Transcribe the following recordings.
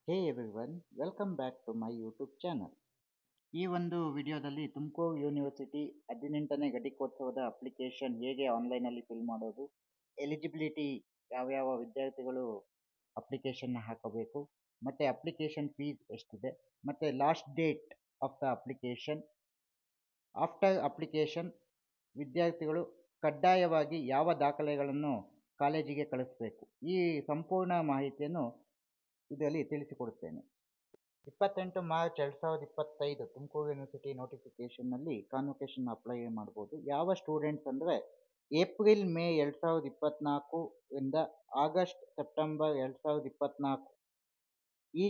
Hey everyone, welcome back to my YouTube channel. ಈ ಒಂದು ವಿಡಿಯೋದಲ್ಲಿ ತುಮಕೂರು ಯೂನಿವರ್ಸಿಟಿ 18ನೇ ಘಟಿಕೋತ್ಸವದ ಅಪ್ಲಿಕೇಶನ್ ಹೇಗೆ ಆನ್ಲೈನಲ್ಲಿ ಫಿಲ್ ಮಾಡೋದು, ಎಲಿಜಿಬಿಲಿಟಿ ಯಾವ್ಯಾವ ವಿದ್ಯಾರ್ಥಿಗಳು ಅಪ್ಲಿಕೇಶನ್ನ ಹಾಕಬೇಕು, ಮತ್ತು ಅಪ್ಲಿಕೇಶನ್ ಫೀಸ್ ಎಷ್ಟಿದೆ, ಮತ್ತು last date of the application, after application ವಿದ್ಯಾರ್ಥಿಗಳು ಕಡ್ಡಾಯವಾಗಿ ಯಾವ ದಾಖಲೆಗಳನ್ನು ಕಾಲೇಜಿಗೆ ಕಳಿಸಬೇಕು, ಈ ಸಂಪೂರ್ಣ ಮಾಹಿತಿಯನ್ನು ಇದರಲ್ಲಿ ತಿಳಿಸಿಕೊಡುತ್ತೇನೆ. 28 ಮಾರ್ಚ್ 2025 ತುಮಕೂರು ಯೂನಿವರ್ಸಿಟಿ ನೋಟಿಫಿಕೇಶನ್ನಲ್ಲಿ ಕಾನ್ವೊಕೇಶನ್ ಅಪ್ಲೈ ಮಾಡ್ಬೋದು. ಯಾವ ಸ್ಟೂಡೆಂಟ್ಸ್ ಅಂದರೆ ಏಪ್ರಿಲ್ ಮೇ 2024 ಇಂದ ಆಗಸ್ಟ್ ಸೆಪ್ಟೆಂಬರ್ 2024 ಈ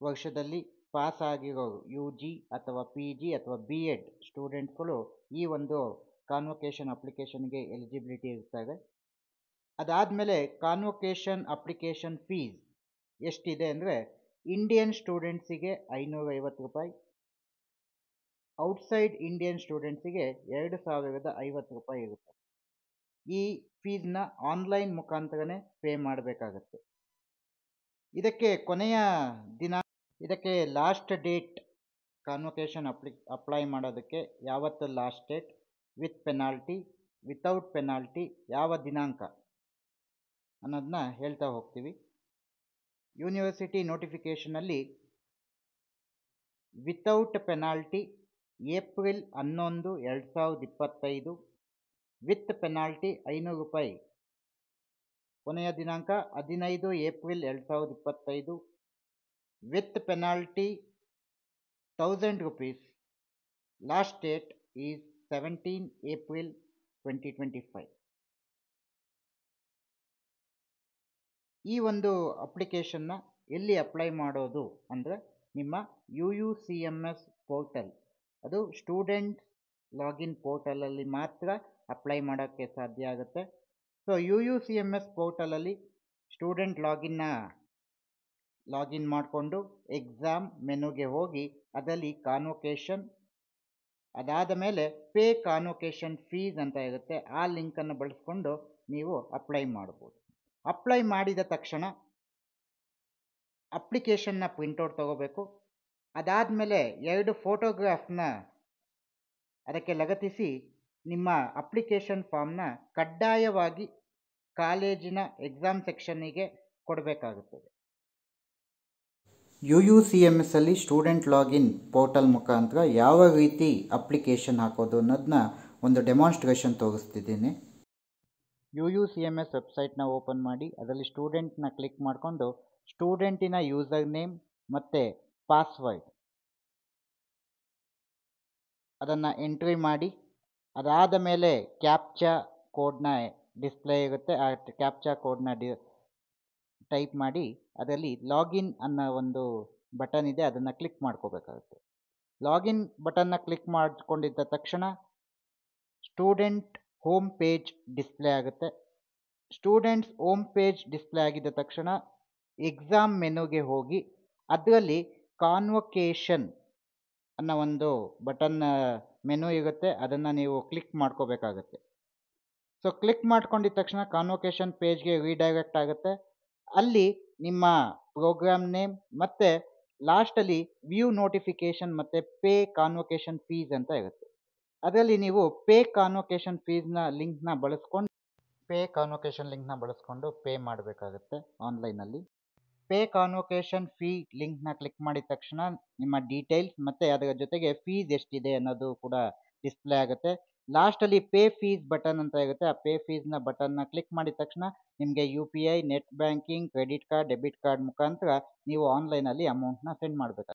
ವರ್ಷದಲ್ಲಿ ಪಾಸ್ ಆಗಿರೋರು UG ಅಥವಾ PG ಅಥವಾ B.Ed ಸ್ಟೂಡೆಂಟ್ಸ್ಗಳು ಈ ಒಂದು ಕಾನ್ವೊಕೇಶನ್ ಅಪ್ಲಿಕೇಶನ್ಗೆ ಎಲಿಜಿಬಿಲಿಟಿ ಇರ್ತಾರೆ. ಅದಾದಮೇಲೆ ಕಾನ್ವೊಕೇಶನ್ ಅಪ್ಲಿಕೇಶನ್ ಫೀಸ್ ಎಷ್ಟಿದೆ ಅಂದರೆ ಇಂಡಿಯನ್ ಸ್ಟೂಡೆಂಟ್ಸಿಗೆ 550 ರೂಪಾಯಿ, ಔಟ್ಸೈಡ್ ಇಂಡಿಯನ್ ಸ್ಟೂಡೆಂಟ್ಸಿಗೆ 2050 ರೂಪಾಯಿ ಇರುತ್ತೆ. ಈ ಫೀಸ್ನ ಆನ್ಲೈನ್ ಮುಖಾಂತರನೇ ಪೇ ಮಾಡಬೇಕಾಗತ್ತೆ. ಇದಕ್ಕೆ ಲಾಸ್ಟ್ ಡೇಟ್ ಕಾನ್ವೊಕೇಶನ್ ಅಪ್ಲೈ ಮಾಡೋದಕ್ಕೆ ಯಾವತ್ತು last date, with penalty, without penalty, ಯಾವ ದಿನಾಂಕ ಅನ್ನೋದನ್ನ ಹೇಳ್ತಾ ಹೋಗ್ತೀವಿ. ಯೂನಿವರ್ಸಿಟಿ ನೋಟಿಫಿಕೇಷನಲ್ಲಿ without penalty April 11, 2025, with penalty 500 ರೂಪಾಯಿ, ಕೊನೆಯ ದಿನಾಂಕ 15 April 2025, with penalty 1000 rupees, last date is 17 April 2025. ಈ ಒಂದು ಅಪ್ಲಿಕೇಶನ್ನ ಎಲ್ಲಿ ಅಪ್ಲೈ ಮಾಡೋದು ಅಂದರೆ ನಿಮ್ಮ UUCMS ಪೋರ್ಟಲ್, ಅದು ಸ್ಟೂಡೆಂಟ್ ಲಾಗಿನ್ ಪೋರ್ಟಲಲ್ಲಿ ಮಾತ್ರ ಅಪ್ಲೈ ಮಾಡೋಕ್ಕೆ ಸಾಧ್ಯ ಆಗುತ್ತೆ. ಸೊ UUCMS ಪೋರ್ಟಲಲ್ಲಿ ಸ್ಟೂಡೆಂಟ್ ಲಾಗಿನ್ ಮಾಡಿಕೊಂಡು ಎಕ್ಸಾಮ್ ಮೆನುಗೆ ಹೋಗಿ ಅದರಲ್ಲಿ ಕಾನ್ವೊಕೇಶನ್, ಅದಾದ ಮೇಲೆ ಪೇ ಕಾನ್ವೊಕೇಶನ್ ಫೀಸ್ ಅಂತ ಇರುತ್ತೆ, ಆ ಲಿಂಕನ್ನು ಬಳಸ್ಕೊಂಡು ನೀವು ಅಪ್ಲೈ ಮಾಡ್ಬೋದು. ಅಪ್ಲೈ ಮಾಡಿದ ತಕ್ಷಣ ಅಪ್ಲಿಕೇಶನ್ನ ಪ್ರಿಂಟೌಟ್ ತಗೋಬೇಕು. ಅದಾದಮೇಲೆ 2 ಫೋಟೋಗ್ರಾಫ್ನ ಅದಕ್ಕೆ ಲಗತ್ತಿಸಿ ನಿಮ್ಮ ಅಪ್ಲಿಕೇಶನ್ ಫಾರ್ಮ್ನ ಕಡ್ಡಾಯವಾಗಿ ಕಾಲೇಜಿನ ಎಕ್ಸಾಮ್ ಸೆಕ್ಷನ್ನಿಗೆ ಕೊಡಬೇಕಾಗುತ್ತದೆ. UUCMS ಅಲ್ಲಿ ಸ್ಟೂಡೆಂಟ್ ಲಾಗಿನ್ ಪೋರ್ಟಲ್ ಮುಖಾಂತರ ಯಾವ ರೀತಿ ಅಪ್ಲಿಕೇಶನ್ ಹಾಕೋದು ಅನ್ನೋದನ್ನ ಒಂದು ಡೆಮಾನ್ಸ್ಟ್ರೇಷನ್ ತೋರಿಸ್ತಿದ್ದೀನಿ. UUCMS ವೆಬ್ಸೈಟ್ನ ಓಪನ್ ಮಾಡಿ ಅದರಲ್ಲಿ ಸ್ಟೂಡೆಂಟ್ನ ಕ್ಲಿಕ್ ಮಾಡಿಕೊಂಡು ಸ್ಟೂಡೆಂಟಿನ ಯೂಸರ್ ನೇಮ್ ಮತ್ತು ಪಾಸ್ವರ್ಡ್ ಅದನ್ನು ಎಂಟ್ರಿ ಮಾಡಿ, ಅದಾದ ಮೇಲೆ ಕ್ಯಾಪ್ಚಾ ಕೋಡ್ನ ಡಿಸ್ಪ್ಲೇ ಇರುತ್ತೆ, ಆ ಕ್ಯಾಪ್ಚಾ ಕೋಡ್ನ ಟೈಪ್ ಮಾಡಿ ಅದರಲ್ಲಿ ಲಾಗಿನ್ ಅನ್ನೋ ಒಂದು ಬಟನ್ ಇದೆ, ಅದನ್ನು ಕ್ಲಿಕ್ ಮಾಡ್ಕೋಬೇಕಾಗುತ್ತೆ. ಲಾಗಿನ್ ಬಟನ್ನ ಕ್ಲಿಕ್ ಮಾಡಿಕೊಂಡಿದ್ದ ತಕ್ಷಣ ಸ್ಟೂಡೆಂಟ್ ಹೋಮ್ ಪೇಜ್ ಡಿಸ್ಪ್ಲೇ ಆಗುತ್ತೆ. ಸ್ಟೂಡೆಂಟ್ಸ್ ಹೋಮ್ ಪೇಜ್ ಡಿಸ್ಪ್ಲೇ ಆಗಿದ್ದ ತಕ್ಷಣ ಎಕ್ಸಾಮ್ ಮೆನುಗೆ ಹೋಗಿ ಅದರಲ್ಲಿ ಕಾನ್ವೊಕೇಶನ್ ಅನ್ನೋ ಒಂದು ಬಟನ್ ಮೆನು ಇರುತ್ತೆ, ಅದನ್ನು ನೀವು ಕ್ಲಿಕ್ ಮಾಡ್ಕೋಬೇಕಾಗತ್ತೆ. ಸೊ ಕ್ಲಿಕ್ ಮಾಡ್ಕೊಂಡಿದ್ದ ತಕ್ಷಣ ಕಾನ್ವೊಕೇಶನ್ ಪೇಜ್ಗೆ ರೀಡೈರೆಕ್ಟ್ ಆಗುತ್ತೆ. ಅಲ್ಲಿ ನಿಮ್ಮ ಪ್ರೋಗ್ರಾಮ್ ನೇಮ್ ಮತ್ತು ಲಾಸ್ಟಲ್ಲಿ ವ್ಯೂ ನೋಟಿಫಿಕೇಶನ್ ಮತ್ತು ಪೇ ಕಾನ್ವೊಕೇಶನ್ ಫೀಸ್ ಅಂತ ಇರುತ್ತೆ. ಅದರಲ್ಲಿ ನೀವು ಪೇ ಕಾನ್ವೊಕೇಶನ್ ಫೀಸ್ನ ಲಿಂಕ್ನ ಬಳಸ್ಕೊಂಡು ಪೇ ಮಾಡಬೇಕಾಗುತ್ತೆ ಆನ್ಲೈನಲ್ಲಿ. ಪೇ ಕಾನ್ವೊಕೇಶನ್ ಫೀ ಲಿಂಕ್ನ ಕ್ಲಿಕ್ ಮಾಡಿದ ತಕ್ಷಣ ನಿಮ್ಮ ಡೀಟೇಲ್ಸ್ ಮತ್ತು ಅದರ ಜೊತೆಗೆ ಫೀಸ್ ಎಷ್ಟಿದೆ ಅನ್ನೋದು ಕೂಡ ಡಿಸ್ಪ್ಲೇ ಆಗುತ್ತೆ. ಲಾಸ್ಟಲ್ಲಿ ಪೇ ಫೀಸ್ ಬಟನ್ ಅಂತ ಇರುತ್ತೆ, ಆ ಪೇ ಫೀಸ್ನ ಬಟನ್ನ ಕ್ಲಿಕ್ ಮಾಡಿದ ತಕ್ಷಣ ನಿಮಗೆ UPI, net banking, credit card, debit card ಮುಖಾಂತರ ನೀವು ಆನ್ಲೈನಲ್ಲಿ ಅಮೌಂಟ್ನ ಸೆಂಡ್ ಮಾಡಬೇಕಾಗುತ್ತೆ.